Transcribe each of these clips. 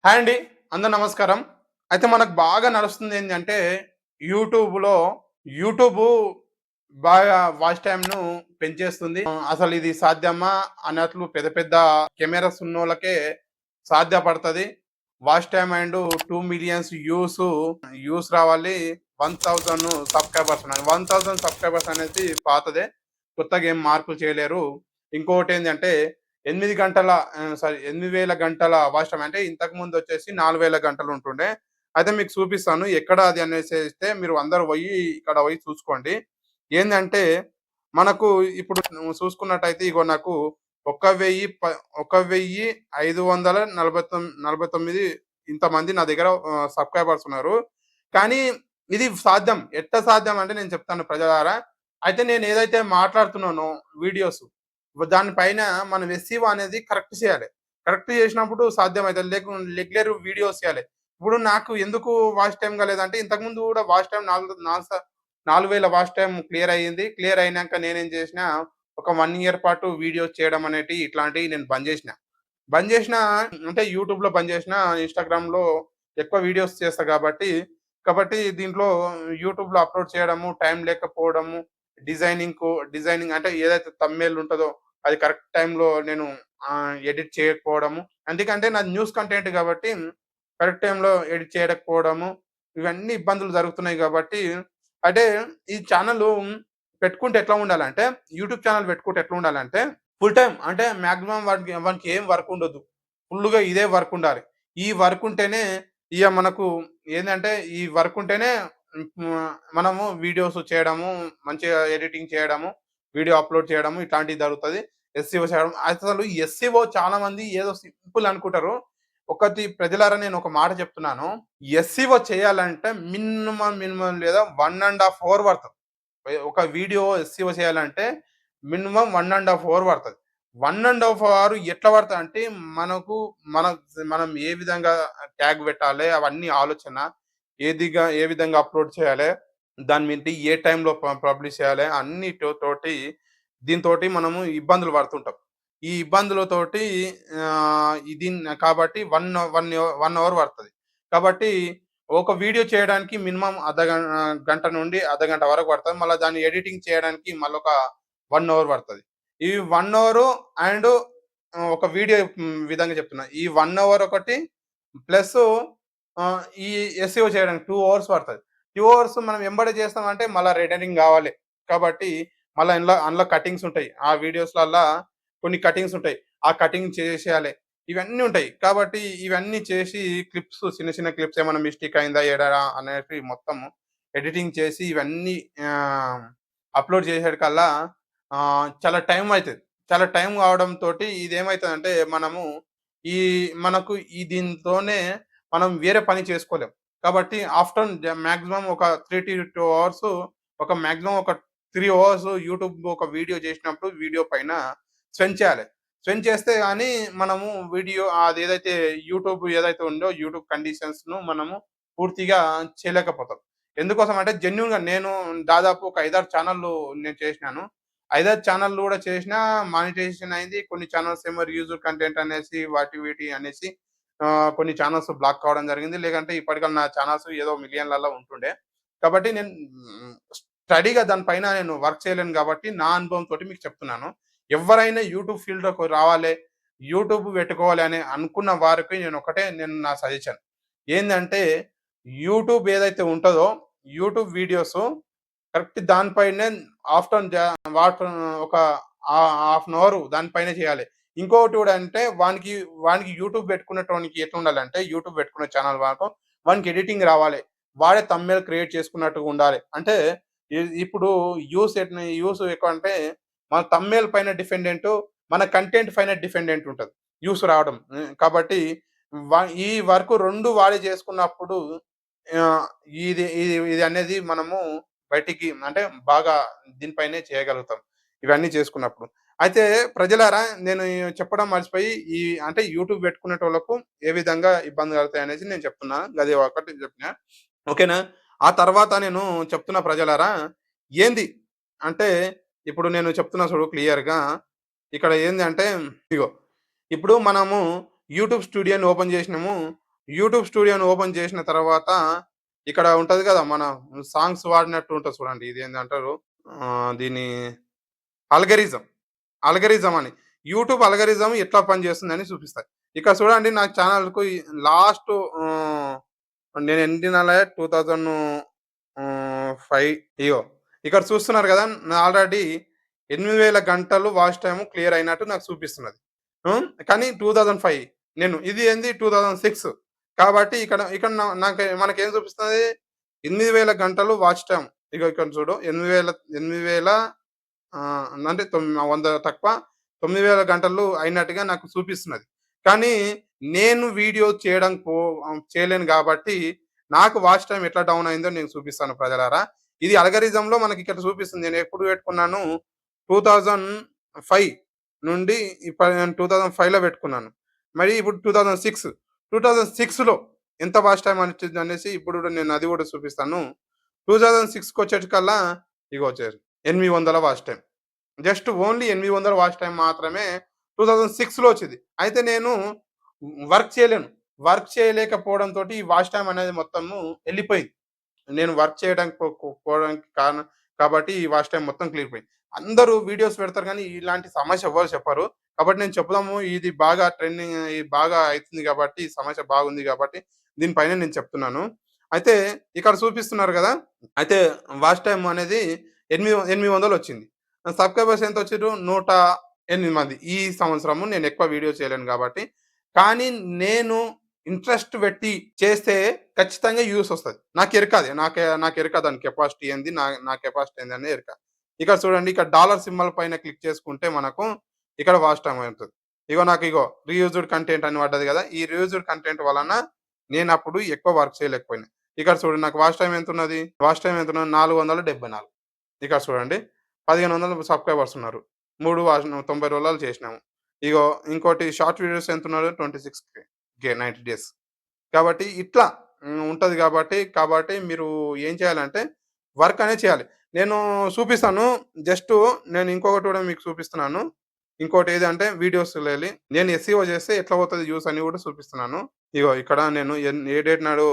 Hi అండి. అందరు నమస్కారం. అయితే మనకు బాగా నడుస్తుంది ఏందంటే యూట్యూబ్‌లో యూట్యూబు బాగా వాచ్ టైమ్‌ను పెంచేస్తుంది. అసలు ఇది సాధ్యమా అన్నట్లు పెద్ద పెద్ద కెమెరాస్ ఉన్నోళ్ళకే సాధ్యపడతది. వాచ్ టైమ్ అండ్ 2,000,000 వ్యూస్ రావాలి. 1,000 సబ్‌స్క్రైబర్స్ ఉండాలి. 1,000 సబ్‌స్క్రైబర్స్ అనేది పాతదే. కొత్తగా ఏం మార్పులు చేయలేరు. ఇంకొకటేందంటే 8 గంటల 8,000 గంటల వాచ్ టైమ్ అంటే ఇంతకుముందొచ్చేసి 4,000 గంటలు ఉంటుండే. అయితే మీకు చూపిస్తాను. ఎక్కడ అది అనేసేస్తే మీరు అందరూ ఇక్కడ పోయి చూసుకోండి. ఏందంటే మనకు ఇప్పుడు నువ్వు చూసుకున్నట్టయితే ఇగో నాకు 1,549 ఇంతమంది నా దగ్గర సబ్‌స్క్రైబర్స్ ఉన్నారు. కానీ ఇది సాధ్యం. ఎట్ట సాధ్యం అంటే నేను చెప్తాను ప్రజలారా. అయితే నేనేదైతే మాట్లాడుతున్నానో వీడియోస్ దాని పైన మనం ఎస్సీఓ అనేది కరెక్ట్ చేయాలి. కరెక్ట్ చేసినప్పుడు సాధ్యమైతది. రెగ్యులర్ వీడియోస్ చేయాలి. ఇప్పుడు నాకు ఎందుకు వాచ్ టైమ్ కాలేదంటే ఇంతకుముందు కూడా watch time 4,000 watch time clear అయ్యింది. క్లియర్ అయినంక నేనేం చేసినా ఒక 1 ఇయర్ పాటు వీడియోస్ చేయడం అనేటియి ఇట్లాంటియి నేను బంద్ చేసిన. బంద్ చేసినా అంటే యూట్యూబ్‌లో బంద్ చేసినా, ఇన్‌స్టాగ్రామ్‌లో ఎక్కువ వీడియోస్ చేస్తా కాబట్టి దీంట్లో యూట్యూబ్‌లో అప్‌లోడ్ చేయడము, టైం లేకపోవడము, డిజైనింగ్ అంటే ఏదైతే థంబ్‌నెయిల్ ఉంటదో అది కరెక్ట్ టైమ్‌లో నేను ఎడిట్ చేయకపోవడము. ఎందుకంటే నాది న్యూస్ కంటెంట్ కాబట్టి కరెక్ట్ టైమ్‌లో ఎడిట్ చేయకపోవడము, ఇవన్నీ ఇబ్బందులు జరుగుతున్నాయి కాబట్టి అంటే ఈ ఛానెలు పెట్టుకుంటే ఎట్లా ఉండాలంటే యూట్యూబ్ ఛానెల్ పెట్టుకుంటే ఎట్లా ఉండాలంటే ఫుల్ టైమ్ అంటే మాక్సిమం వానికి ఏం వర్క్ ఉండొద్దు. ఫుల్‌గా ఇదే వర్క్ ఉండాలి. ఈ వర్క్ ఉంటేనే మనకు ఏందంటే ఈ వర్క్ ఉంటేనే మనము వీడియోస్ చేయడము, మంచిగా ఎడిటింగ్ చేయడము, వీడియో అప్‌లోడ్ చేయడము ఇట్లాంటివి జరుగుతది. ఎస్‌సీఓ చేయడం అసలు ఎస్‌సీఓ చాలా మంది ఏదో సింపుల్ అనుకుంటారు. ఒకటి ప్రజలారా నేను ఒక మాట చెప్తున్నాను. ఎస్‌సీఓ చేయాలంటే మినిమమ్ లేదా 1 ½ అవర్ పడతది. ఒక వీడియో ఎస్‌సీఓ చేయాలంటే మినిమమ్ 1 ½ అవర్ పడతది. 1 ½ అవర్ ఎట్లా పడతదంటే మనకు మన మనం ఏ విధంగా ట్యాగ్ పెట్టాలే అవన్నీ ఆలోచన. ఏ విధంగా అప్‌లోడ్ చేయాలే, దాని మీది ఏ టైంలో పబ్లిష్ చేయాలే తోటి దీనితోటి మనము ఇబ్బందులు పడుతుంటాం. ఈ ఇబ్బందులతోటి కాబట్టి 1 అవర్ పడతది. కాబట్టి ఒక వీడియో చేయడానికి మినిమమ్ గంట నుండి అర్ధగంట వరకు పడతది. మళ్ళా దాన్ని ఎడిటింగ్ చేయడానికి మళ్ళొక 1 అవర్ పడతది. ఈ 1 అవరు అండ్ ఒక వీడియో విధంగా చెప్తున్నా. ఈ 1 అవర్ ఒకటి ప్లస్సు ఈ ఎస్‌ఈఓ చేయడానికి 2 అవర్స్ పడతది. 2 అవర్స్ మనం ఎంబడే చేస్తామంటే మళ్ళా రిటర్నింగ్ గావాలి. కాబట్టి మళ్ళా అందులో కటింగ్స్ ఉంటాయి. ఆ వీడియోస్‌లల్లా కొన్ని కటింగ్స్ ఉంటాయి. ఆ కటింగ్ చేసేయాలే. ఇవన్నీ ఉంటాయి. కాబట్టి ఇవన్నీ చేసి చిన్న చిన్న క్లిప్స్ ఏమన్నా మిస్టేక్ అయిందా ఏడరా అనేటివి మొత్తం ఎడిటింగ్ చేసి ఇవన్నీ ఆహ్, అప్‌లోడ్ చేసేటికల్లా చాలా టైం అయితది. చాలా టైం కావడంతోటి ఇదేమైతదంటే ఈ మనకు దీనితోనే మనం వేరే పని చేసుకోలేం. కాబట్టి మాక్సిమం ఒక 3-2 అవర్స్ మాక్సిమం ఒక 3 అవర్స్ యూట్యూబ్ ఒక వీడియో చేసినప్పుడు వీడియో పైన స్పెండ్ చేయాలి. స్పెండ్ చేస్తే గాని మనము అదేదైతే యూట్యూబ్ ఏదైతే ఉందో యూట్యూబ్ కండిషన్స్‌ను మనము పూర్తిగా చేయలేకపోతాం. ఎందుకోసం అంటే జెన్యూన్‌గా నేను దాదాపు ఒక 5, 6 ఛానెల్‌లు నేను చేసినాను. 5, 6 ఛానెల్‌లు కూడా చేసినా మానిటైజేషన్ అయింది. కొన్ని ఛానెల్స్ ఏమో రీయూజ్డ్ కంటెంట్ అనేసి వీటి అనేసి కొన్ని ఛానెల్స్ బ్లాక్ కావడం జరిగింది. లేకంటే ఇప్పటికన్నా నా ఛానెల్స్ ఏదో మిలియన్‌లలో ఉంటుండే. కాబట్టి నేను స్టడీగా దాని పైన నేను వర్క్ చేయలేను కాబట్టి నా అనుభవంతోటి మీకు చెప్తున్నాను. ఎవ్వరైనా యూట్యూబ్ ఫీల్డ్‌లోకి రావాలే, యూట్యూబ్ పెట్టుకోవాలి అని అనుకున్న వారికి నా సజెషన్. ఏందంటే యూట్యూబ్ ఏదైతే ఉంటదో యూట్యూబ్ వీడియోస్ కరెక్ట్ దానిపైనే ఆఫ్టర్ జ వాటర్ ఒక హాఫ్ అన్ అవర్ దాని పైనే చేయాలి. ఇంకొకటి కూడా అంటే వానికి యూట్యూబ్ పెట్టుకునేటోనికి ఎట్లుండాలంటే యూట్యూబ్ పెట్టుకునే ఛానెల్ వానికి ఎడిటింగ్ రావాలి. వాడే థంబ్‌నెయిల్ క్రియేట్ చేసుకున్నట్టుగా ఉండాలి. అంటే ఇప్పుడు యూస్ ఎక్కువ అంటే మన థంబ్‌నెయిల్ పైన డిపెండెంట్, మన కంటెంట్ పైన డిపెండెంట్ ఉంటది. వ్యూస్ రావడం. కాబట్టి ఈ వర్క్ 2 వాడే చేసుకున్నప్పుడు ఆహ్, ఇది అనేది మనము బయటికి అంటే బాగా దీనిపైనే చేయగలుగుతాం. ఇవన్నీ చేసుకున్నప్పుడు. అయితే ప్రజలారా నేను చెప్పడం మర్చిపోయి అంటే యూట్యూబ్ పెట్టుకునేటోళ్ళకు ఏ విధంగా ఇబ్బంది కలుగుతాయనేసి నేను చెప్తున్నా. గది ఒకటి చెప్పినా. ఓకేనా? ఆ తర్వాత నేను చెప్తున్నా ప్రజలారా ఏంది అంటే ఇప్పుడు నేను చెప్తున్నా చూడు క్లియర్‌గా. ఇక్కడ ఏంది అంటే ఇగో ఇప్పుడు మనము యూట్యూబ్ స్టూడియోని ఓపెన్ చేసినాము. యూట్యూబ్ స్టూడియోని ఓపెన్ చేసిన తర్వాత ఇక్కడ ఉంటది కదా! మన సాంగ్స్ వాడినట్టు ఉంటది చూడండి. ఇదేందంటారు దీన్ని అల్గరిజం. అల్గరిజం అని. యూట్యూబ్ అల్గరిజం ఎట్లా పనిచేస్తుందని చూపిస్తది. ఇక్కడ చూడండి నా ఛానెల్‌కు లాస్ట్ నేను ఎన్ని నెల 2000 5 ఇగో ఇక్కడ చూస్తున్నారు గదా! ఆల్రెడీ 8000 గంటలు వాచ్ టైమ్ క్లియర్ అయినట్టు నాకు చూపిస్తున్నది. కానీ 2005 నేను ఇది ఏంది 2006 కాబట్టి ఇక్కడ ఇక్కడ మనకేం చూపిస్తది 8000 గంటలు వాచ్ టైమ్. ఇగో ఇక్కడ చూడు 8000 అంటే 100 తక్కువ 9000 గంటలు అయినట్టుగా నాకు చూపిస్తున్నది. కానీ నేను వీడియో చేయలేను గాబట్టి, నాకు వాచ్ టైమ్ ఎట్లా డౌన్ అయిందో నేను చూపిస్తాను ప్రజలారా. ఇది అల్గారిథంలో మనకిక్కడ చూపిస్తుంది. నేనెప్పుడు పెట్టుకున్నాను 2005 నుండి 2005లో పెట్టుకున్నాను. మరి ఇప్పుడు 2006, 2006లో ఎంత వాచ్ టైమ్ అనేసి ఇప్పుడు గూడా నేను అది గూడా చూపిస్తాను. 2006కొచ్చేటికల్లా ఇగో 800 watch time. Just only 800 watch time మాత్రమే 2006లో వచ్చింది. అయితే నేను వర్క్ చేయలేను. వర్క్ చేయలేకపోవడంతోటి ఈ వాచ్ టైమ్ అనేది మొత్తము ఎళ్ళిపోయింది. నేను వర్క్ చేయడానికి పోవడానికి కారణం కాబట్టి ఈ వాచ్ టైమ్ మొత్తం క్లియర్ పోయింది. అందరూ వీడియోస్ పెడతారు గానీ, ఇలాంటి సమస్య ఎవ్వరు చెప్పరు. కాబట్టి నేను చెప్దాము ఇది బాగా ట్రెండింగ్ బాగా అయితుంది గాబట్టి, ఈ సమస్య బాగుంది గాబట్టి, దీనిపైన నేను చెప్తున్నాను. అయితే ఇక్కడ చూపిస్తున్నారు గదా! అయితే వాచ్ టైమ్ అనేది 800 వచ్చింది. సబ్‌స్క్రైబర్స్ ఎంతొచ్చిర్రు? 108 మంది. ఈ సంవత్సరము నేను ఎక్కువ వీడియో చేయలేను గాబట్టి. కానీ నేను ఇంట్రెస్ట్ పెట్టి చేస్తే ఖచ్చితంగా వ్యూస్ ఒస్తది. నాకెరక అది. నాకెరక దాని కెపాసిటీ ఏంది? నా కెపాసిటీ ఏందనేది ఎరక. ఇక్కడ చూడండి ఇక్కడ డాలర్ సింబల్ పైన క్లిక్ చేసుకుంటే మనకు ఇక్కడ వాచ్ టైమ్ ఉంటది. ఇగో రీయూజ్డ్ కంటెంట్ అని పడ్డది గదా! ఈ రీయూజ్డ్ కంటెంట్ వలన నేనప్పుడు ఎక్కువ వర్క్ చేయలేకపోయినా. ఇక్కడ చూడండి నాకు వాచ్ టైమ్ ఎంతున్నది? వాచ్ టైమ్ ఎంతున్నది? 474. ఇక్కడ చూడండి 1500 సబ్‌స్క్రైబర్స్ ఉన్నారు. 90 రోజులలో చేసినాము. ఇగో ఇంకోటి షార్ట్ వీడియోస్ ఎంతున్నారు? 26K 90 days. కాబట్టి ఇట్లా ఉంటది కాబట్టి మీరు ఏం చేయాలంటే వర్క్ అనేది చేయాలి. నేను చూపిస్తాను. జస్టు నేను ఇంకొకటి కూడా మీకు చూపిస్తున్నాను. ఇంకోటి ఏదంటే వీడియోస్‌లోెళ్ళి నేను ఎస్‌ఈఓ చేస్తే ఎట్లా పోతది వ్యూస్ అని కూడా చూపిస్తున్నాను. ఇగో ఇక్కడ నేను ఏ డేట్ నాడు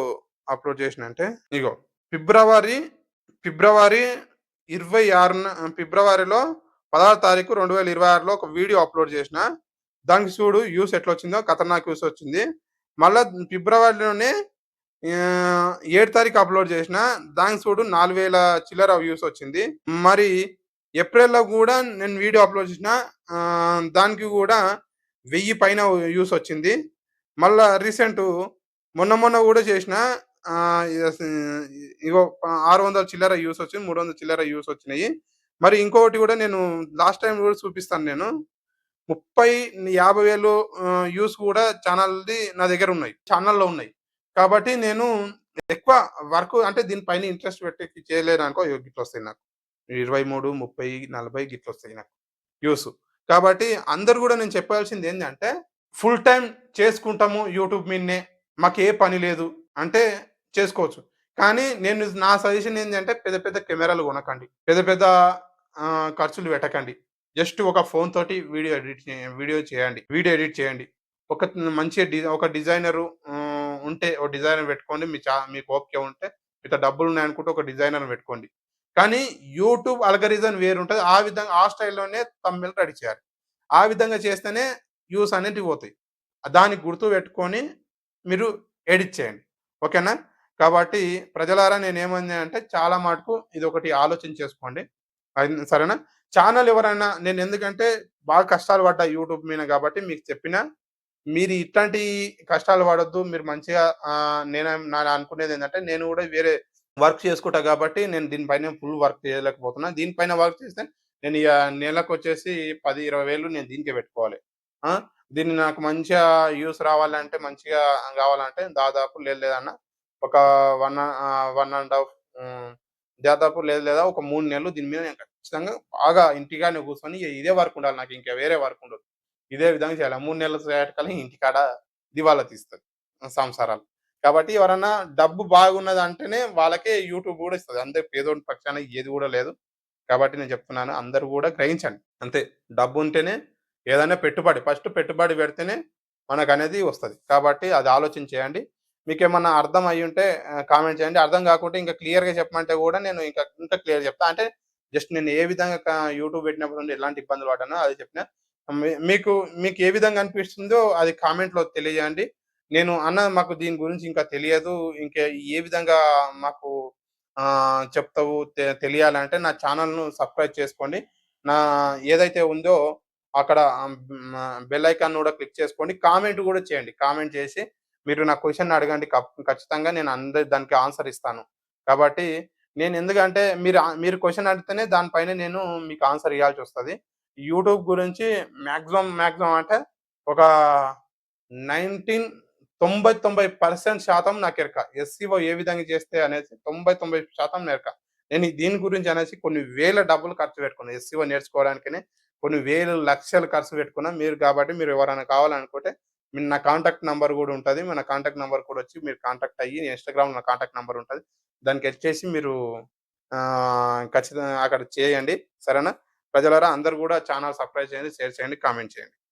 అప్‌లోడ్ చేసినా అంటే ఇగో ఫిబ్రవరి ఫిబ్రవరి 26న ఫిబ్రవరిలో 16 తారీఖు 2026లో ఒక వీడియో అప్‌లోడ్ చేసిన. దానికి చూడు వ్యూస్ ఎట్లొచ్చిందో ఖతర్నాక్ వ్యూస్ వచ్చింది. మళ్ళా ఫిబ్రవరిలోనే 7 తారీఖు అప్‌లోడ్ చేసిన. దానికి చూడు 4000 చిల్లర వ్యూస్ వచ్చింది. మరి ఏప్రిల్‌లో గూడా నేను వీడియో అప్‌లోడ్ చేసిన. దానికి గూడా 1000 పైన వ్యూస్ వచ్చింది. మళ్ళా మొన్న గూడా చేసిన. యస్ ఇగో 600 చిల్లర వ్యూస్ వచ్చింది. 300 చిల్లర వ్యూస్ వచ్చినాయి. మరి ఇంకొకటి గూడా నేను లాస్ట్ టైమ్ గూడా చూపిస్తాను నేను. 30, 50,000 వ్యూస్ కూడా ఛానల్‌ది నా దగ్గరున్నాయి. ఛానెల్‌లో ఉన్నాయి. కాబట్టి నేను ఎక్కువ వర్క్ అంటే దీని పైన ఇంట్రెస్ట్ పెట్టి చేయలేదనుకో ఇగో గిట్లొస్తాయి నాకు. 23, 30, 40 గిట్లొస్తాయి నాకు వ్యూస్. కాబట్టి అందరూ గూడా నేను చెప్పాల్సిందేందంటే ఫుల్ టైమ్ చేసుకుంటాము యూట్యూబ్ మీదనే. మాకే పని లేదు అంటే చేసుకోవచ్చు. కానీ నా సజెషన్ ఏందంటే పెద్ద పెద్ద కెమెరాలు కొనకండి. పెద్ద పెద్ద ఖర్చులు పెట్టకండి. జస్ట్ ఒక ఫోన్ తోటి వీడియో చేయండి. వీడియో ఎడిట్ చేయండి. ఒక మంచి ఒక డిజైనరు ఉంటే ఒక డిజైనర్ పెట్టుకోండి. మీకు ఓపిక ఉంటే మీతో డబ్బులున్నాయనుకుంటే ఒక డిజైనర్‌ని పెట్టుకోండి. కానీ యూట్యూబ్ అల్గారిథం వేరుంటది. ఆ స్టైల్‌లోనే థంబ్‌నెయిల్ రెడీ చేయాలి. ఆ విధంగా చేస్తేనే వ్యూస్ అనేటివి పోతాయి. దానికి గుర్తుపెట్టుకొని మీరు ఎడిట్ చేయండి. ఓకేనా? కాబట్టి ప్రజలారా నేనేమన్నా అంటే చాలా మటుకు ఇదొకటి ఆలోచన చేసుకోండి. సరేనా? ఛానెల్ ఎవరైనా నేనెందుకంటే బాగా కష్టాలు పడ్డా యూట్యూబ్ మీద గాబట్టి మీకు చెప్పినా. మీరు ఇట్లాంటి కష్టాలు పడొద్దు. మీరు మంచిగా అనుకునేదేంటంటే నేను గూడా వేరే వర్క్ చేసుకుంటా గాబట్టి నేను దీనిపైన ఫుల్ వర్క్ చేయలేకపోతున్నా. దీనిపైన వర్క్ చేస్తే నేను నెలకొచ్చేసి 10, 20,000 నేను దీనికే పెట్టుకోవాలి. ఆ! దీన్ని నాకు మంచిగా వ్యూస్ రావాలంటే మంచిగా గావాలంటే దాదాపు లేదన్నా ఒక 1 ½ దాదాపు లేదా ఒక 3 నెలలు దీని మీద నేను ఖచ్చితంగా బాగా ఇంటికాడనే కూర్చొని ఇదే వర్క్ ఉండాలి. నాకు ఇంకా వేరే వర్క్ ఉండదు. ఇదే విధంగా చేయాలి. 3 నెలలు సేపటికల్లా ఇంటికాడ దివాలా తీస్తది సంసారాలు. కాబట్టి ఎవరన్నా డబ్బు బాగున్నదంటేనే వాళ్ళకే యూట్యూబ్ గూడా ఇస్తది. అంతే పేదోని పక్షాన ఏది గూడా లేదు. కాబట్టి నేను చెప్తున్నాను అందరూ గూడా గ్రహించండి. అంతే డబ్బుంటేనే ఏదైనా పెట్టుబడి ఫస్ట్ పెట్టుబడి పెడితేనే మనకనేది వస్తది. కాబట్టి అది ఆలోచన చేయండి. మీకేమన్నా అర్థం అయ్యుంటే కామెంట్ చేయండి. అర్థం కాకుంటే ఇంకా క్లియర్‌గా చెప్పమంటే గూడా నేను ఇంకా క్లియర్‌గా చెప్తా. అంటే జస్ట్ నేను ఏ విధంగా యూట్యూబ్ పెట్టినప్పటి నుండి ఎలాంటి ఇబ్బందులు పడ్డానో అది చెప్పినా. మీకు మీకు ఏ విధంగా అనిపిస్తుందో అది కామెంట్‌లో తెలియజేయండి. నేను అన్న మాకు దీని గురించి ఇంకా తెలియదు. ఇంకా ఏ విధంగా మాకు చెప్తావు తెలియాలంటే నా ఛానెల్‌ను సబ్స్క్రైబ్ చేసుకోండి. నా ఏదైతే ఉందో అక్కడ బెల్ ఐకాన్ కూడా క్లిక్ చేసుకోండి. కామెంట్ గూడా చేయండి. కామెంట్ చేసి మీరు నా క్వెషన్ అడగండి. ఖచ్చితంగా నేను దానికి ఆన్సర్ ఇస్తాను. కాబట్టి నేనెందుకంటే మీరు క్వెషన్ అడిగితేనే దాని పైన నేను మీకు ఆన్సర్ ఇయ్యాల్సొస్తది. యూట్యూబ్ గురించి మాక్సిమం అంటే ఒక 90% నాకెరక. ఎస్‌సిఓ ఏ విధంగా చేస్తే అనేసి 90% నెరక. నేను దీని గురించి అనేసి కొన్ని వేల డబ్బులు ఖర్చు పెట్టుకున్నా. ఎస్‌సిఓ నేర్చుకోవడానికనే కొన్ని వేలు, లక్షలు ఖర్చు పెట్టుకున్నా. కాబట్టి మీరు ఎవరైనా కావాలనుకుంటే నా కాంటాక్ట్ నంబర్ గూడా ఉంటది. మన కాంటాక్ట్ నంబర్ కూడా వచ్చి మీరు కాంటాక్ట్ అయ్యి ఇన్‌స్టాగ్రామ్‌లో నా కాంటాక్ట్ నంబర్ ఉంటది. దానికొచ్చేసి మీరు ఖచ్చితంగా అక్కడ చేయండి. సరేనా? ప్రజలారా అందరూ గూడా ఛానెల్ సబ్స్క్రైబ్ చేయండి, షేర్ చేయండి, కామెంట్ చేయండి.